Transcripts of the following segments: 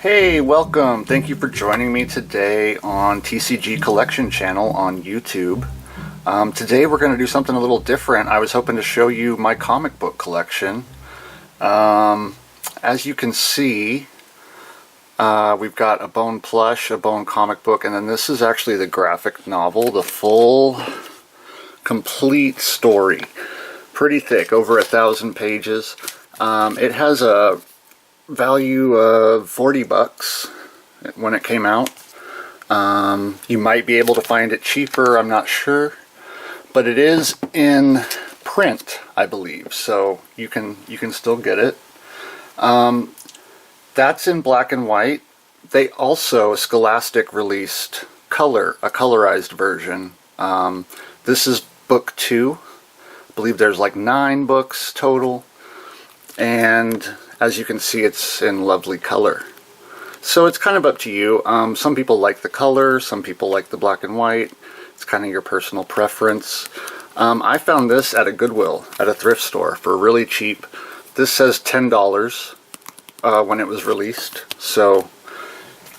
Hey, welcome. Thank you for joining me today on TCG Collection Channel on YouTube. Today we're going to do something a little different. I was hoping to show you my comic book collection. As you can see, we've got a Bone plush, a Bone comic book, and then this is actually the graphic novel, the full, complete story. Pretty thick, over 1,000 pages. It has a value of $40 when it came out. You might be able to find it cheaper, I'm not sure, but it is in print, I believe, so you can still get it. That's in black and white. They also, Scholastic released a colorized version. This is book 2. I believe there's like 9 books total, and as you can see, it's in lovely color. So it's kind of up to you. Some people like the color, some people like the black and white. It's kind of your personal preference. I found this at a Goodwill, at a thrift store, for really cheap. This says $10 when it was released. So,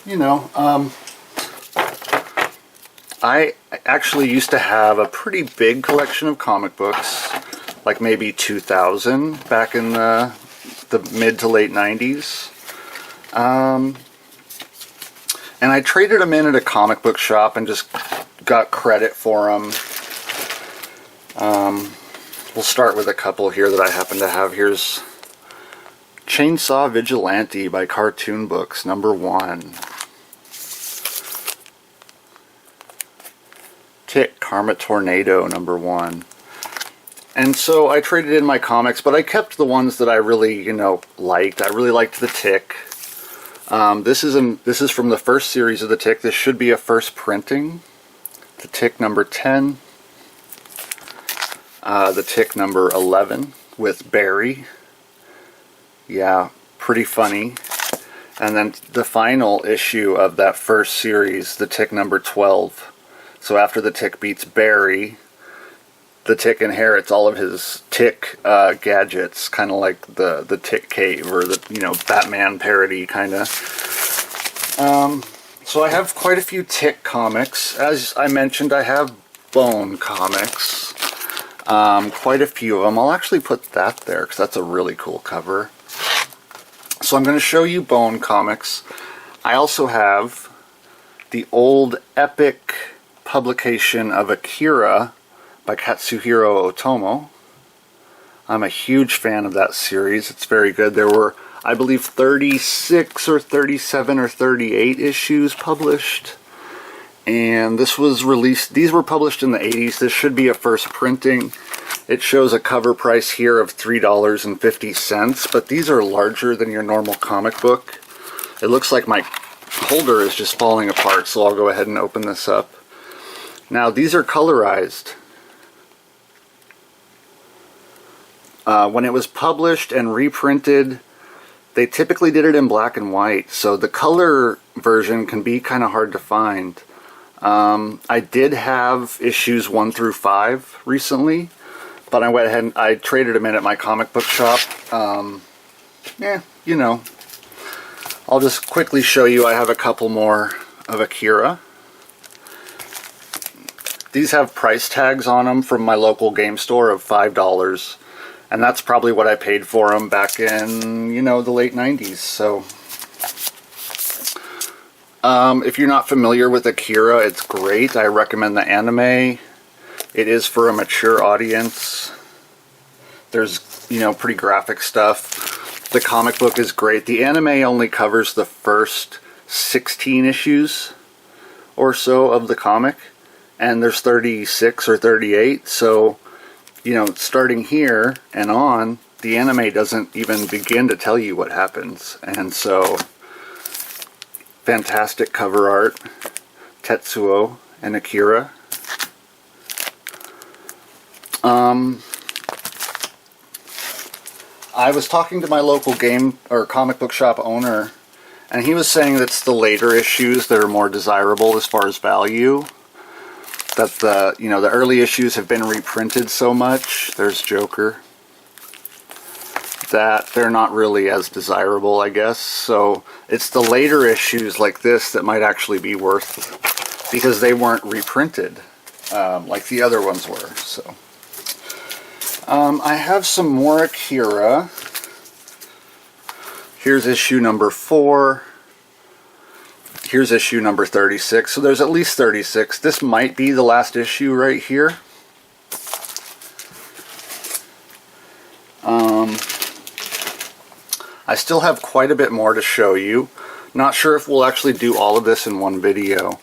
you know, I actually used to have a pretty big collection of comic books, like maybe 2,000 back in the mid to late 90s. And I traded them in at a comic book shop and just got credit for them. We'll start with a couple here that I happen to have. Here's Chainsaw Vigilante by Cartoon Books, #1. Tick, Karma Tornado, #1. And so I traded in my comics, but I kept the ones that I really, liked. I really liked the Tick. This is from the first series of the Tick. This should be a first printing. The Tick #10. The Tick #11 with Barry. Yeah, pretty funny. And then the final issue of that first series, the Tick #12. So after the Tick beats Barry, the Tick inherits all of his Tick gadgets, kind of like the Tick Cave, or the Batman parody kind of. So I have quite a few Tick comics. As I mentioned, I have Bone comics, quite a few of them. I'll actually put that there because that's a really cool cover. So I'm going to show you Bone comics. I also have the old epic publication of Akira by Katsuhiro Otomo. I'm a huge fan of that series. It's very good. There were, I believe, 36 or 37 or 38 issues published. And this was released, these were published in the 80s. This should be a first printing. It shows a cover price here of $3.50, but these are larger than your normal comic book. It looks like my holder is just falling apart, so I'll go ahead and open this up. Now, these are colorized. When it was published and reprinted, they typically did it in black and white, so the color version can be kind of hard to find. I did have issues 1 through 5 recently, but I went ahead and I traded them in at my comic book shop. I'll just quickly show you. I have a couple more of Akira. These have price tags on them from my local game store of $5. And that's probably what I paid for them back in, the late 90s. So, if you're not familiar with Akira, it's great. I recommend the anime. It is for a mature audience. There's, pretty graphic stuff. The comic book is great. The anime only covers the first 16 issues or so of the comic. And there's 36 or 38, so starting here and on, the anime doesn't even begin to tell you what happens. And so, fantastic cover art, Tetsuo and Akira. I was talking to my local game or comic book shop owner, and he was saying that it's the later issues that are more desirable as far as value. That the early issues have been reprinted so much. There's Joker. that they're not really as desirable, I guess. So it's the later issues like this that might actually be worth, because they weren't reprinted like the other ones were. So I have some more Akira. Here's issue number 4. Here's issue number 36. So there's at least 36. This might be the last issue right here. I still have quite a bit more to show you. Not sure if we'll actually do all of this in one video.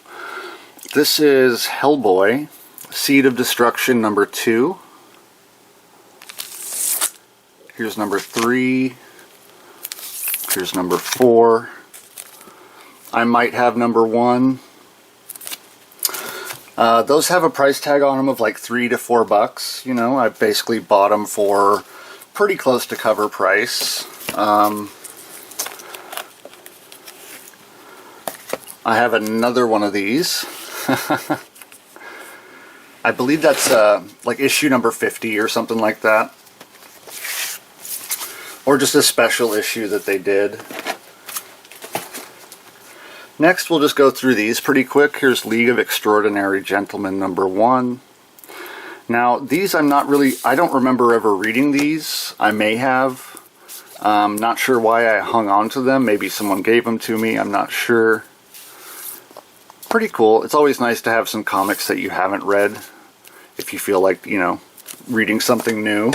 This is Hellboy, Seed of Destruction number 2. Here's number 3. Here's number 4. I might have number 1. Those have a price tag on them of like $3 to $4. You know, I basically bought them for pretty close to cover price. I have another one of these. I believe that's like issue number 50 or something like that. Or just a special issue that they did. Next, we'll just go through these pretty quick. Here's League of Extraordinary Gentlemen number 1. Now, these I don't remember ever reading these. I may have. Not sure why I hung on to them. Maybe someone gave them to me. I'm not sure. Pretty cool. It's always nice to have some comics that you haven't read, if you feel like, you know, reading something new.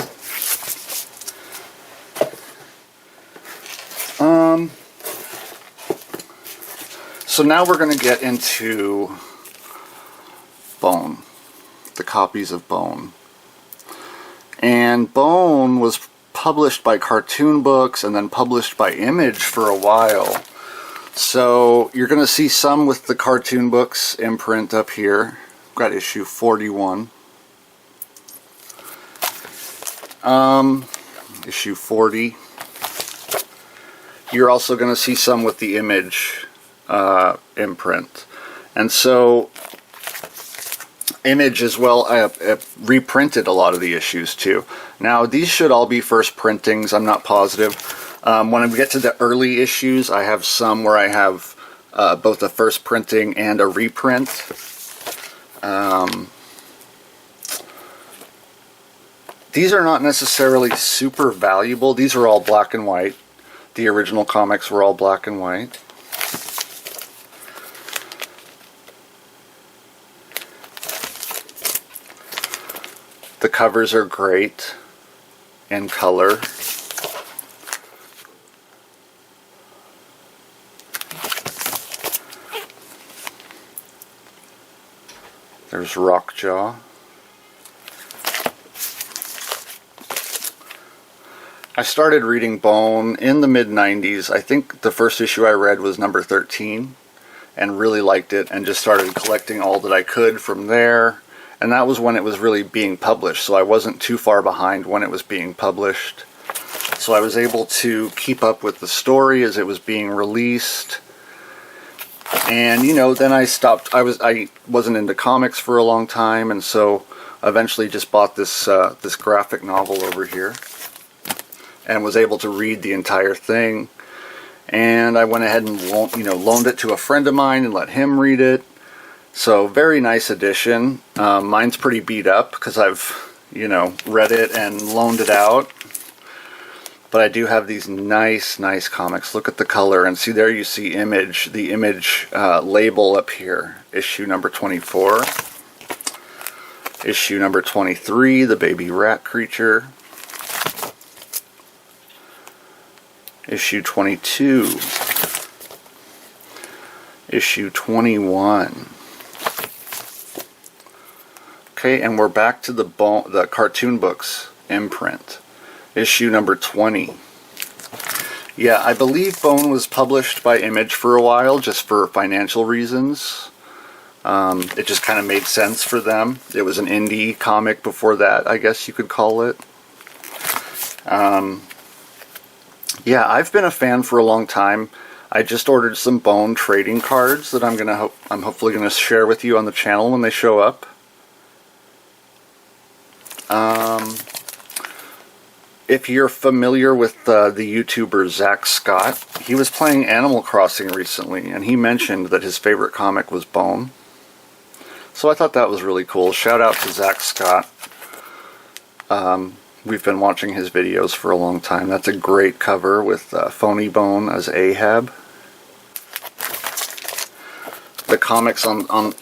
So now we're going to get into Bone, the copies of Bone. And Bone was published by Cartoon Books and then published by Image for a while. So you're going to see some with the Cartoon Books imprint up here. I've got issue 41. Issue 40. You're also going to see some with the Image imprint. And so Image as well reprinted a lot of the issues too. Now these should all be first printings, I'm not positive. When we get to the early issues, I have some where I have both a first printing and a reprint. These are not necessarily super valuable. These are all black and white. The original comics were all black and white. The covers are great in color. There's Rockjaw. I started reading Bone in the mid-90s. I think the first issue I read was number 13 and really liked it and just started collecting all that I could from there. And that was when it was really being published, so I wasn't too far behind when it was being published. So I was able to keep up with the story as it was being released. And, you know, then I stopped. I wasn't into comics for a long time, and so eventually just bought this this graphic novel over here and was able to read the entire thing. And I went ahead and loaned it to a friend of mine and let him read it. So very nice edition. Mine's pretty beat up because I've, read it and loaned it out. But I do have these nice comics. Look at the color, and see there you see Image, the Image label up here. Issue number 24. Issue number 23, the baby rat creature. Issue 22. Issue 21. Okay, and we're back to the Cartoon Books imprint. Issue number 20. Yeah, I believe Bone was published by Image for a while, just for financial reasons. It just kind of made sense for them. It was an indie comic before that, I guess you could call it. Yeah, I've been a fan for a long time. I just ordered some Bone trading cards that I'm hopefully gonna share with you on the channel when they show up. If you're familiar with the YouTuber Zach Scott, he was playing Animal Crossing recently, and he mentioned that his favorite comic was Bone. So I thought that was really cool. Shout out to Zach Scott. We've been watching his videos for a long time. That's a great cover with Phony Bone as Ahab. The comics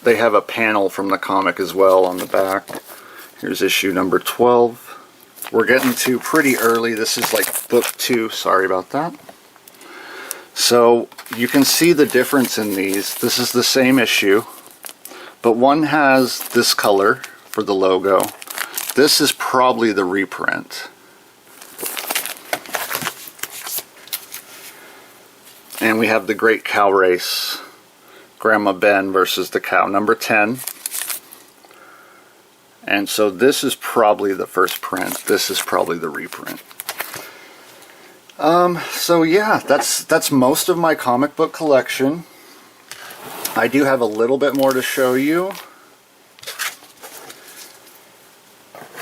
they have a panel from the comic as well on the back. Here's issue number 12. We're getting to pretty early. This is like book 2. Sorry about that. So you can see the difference in these. This is the same issue, but one has this color for the logo. This is probably the reprint. And we have the Great Cow Race. Grandma Ben versus the cow, number 10. And so this is probably the first print. This is probably the reprint. So yeah, that's most of my comic book collection. I do have a little bit more to show you.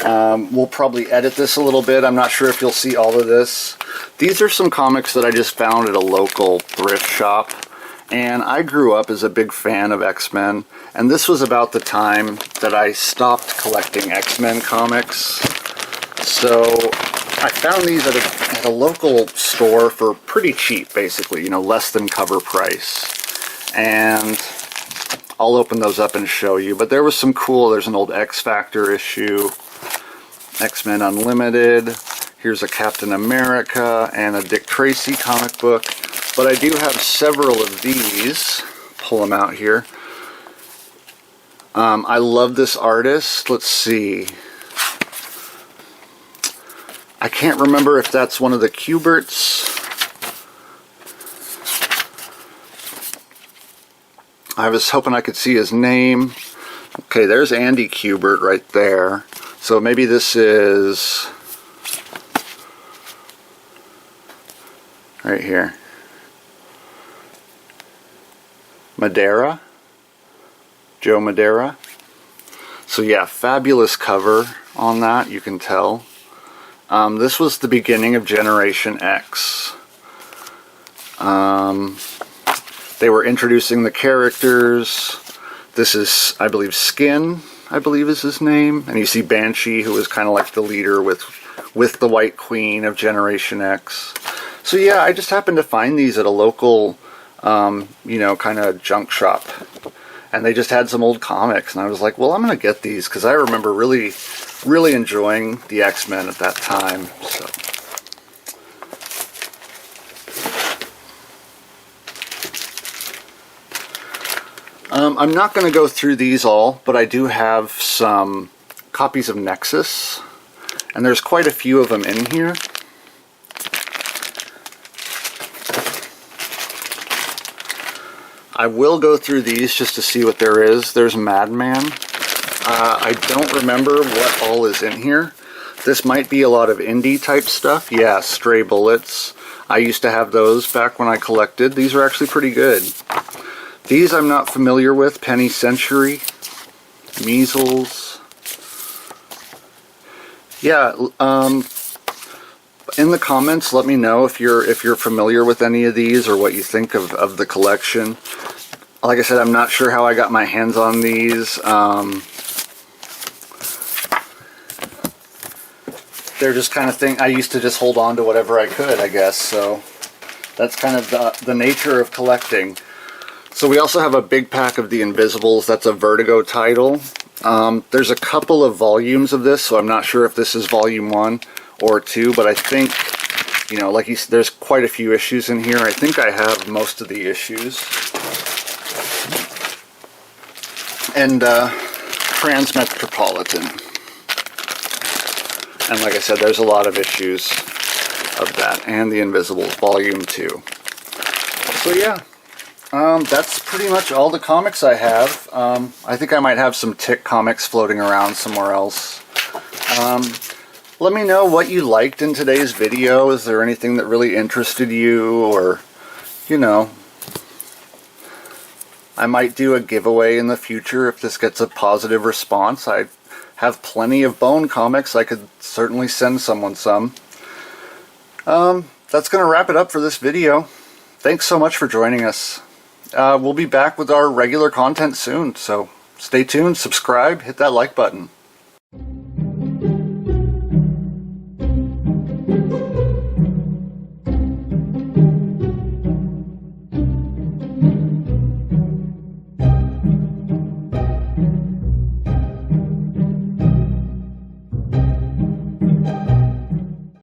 We'll probably edit this a little bit. I'm not sure if you'll see all of this. These are some comics that I just found at a local thrift shop. And I grew up as a big fan of X-Men, and this was about the time that I stopped collecting X-Men comics. So I found these at a local store for pretty cheap, basically, you know, less than cover price. And I'll open those up and show you. But there was some cool, there's an old X-Factor issue, X-Men Unlimited. Here's a Captain America and a Dick Tracy comic book. But I do have several of these. Pull them out here. I love this artist. Let's see. I can't remember if that's one of the Kuberts. I was hoping I could see his name. Okay, there's Andy Kubert right there. So maybe this is right here. Madeira, Joe Madeira. So yeah, fabulous cover on that, you can tell. This was the beginning of Generation X. They were introducing the characters. This is, I believe, Skin, I believe is his name. And you see Banshee, who was kind of like the leader with the White Queen of Generation X. So yeah, I just happened to find these at a local you know, kind of junk shop, and they just had some old comics, and I was like, well, I'm gonna get these because I remember really enjoying the X-Men at that time. So I'm not going to go through these all, but I do have some copies of Nexus, and there's quite a few of them in here. I will go through these just to see what there is. There's Madman. I don't remember what all is in here. This might be a lot of indie type stuff. Yeah, Stray Bullets. I used to have those back when I collected. These are actually pretty good. These I'm not familiar with. Penny Century. Measles. Yeah, in the comments, let me know if you're familiar with any of these or what you think of the collection. Like I said, I'm not sure how I got my hands on these. They're just kind of thing. I used to just hold on to whatever I could, I guess. So that's kind of the nature of collecting. So we also have a big pack of The Invisibles. That's a Vertigo title. There's a couple of volumes of this, so I'm not sure if this is volume 1 or 2, but I think, you know, like there's quite a few issues in here. I think I have most of the issues. And Transmetropolitan. And like I said, there's a lot of issues of that. And The Invisibles, volume 2. So yeah, that's pretty much all the comics I have. I think I might have some Tick comics floating around somewhere else. Let me know what you liked in today's video. Is there anything that really interested you, or, you know, I might do a giveaway in the future if this gets a positive response. I have plenty of Bone comics. I could certainly send someone some. That's going to wrap it up for this video. Thanks so much for joining us. We'll be back with our regular content soon, so stay tuned, subscribe, hit that like button.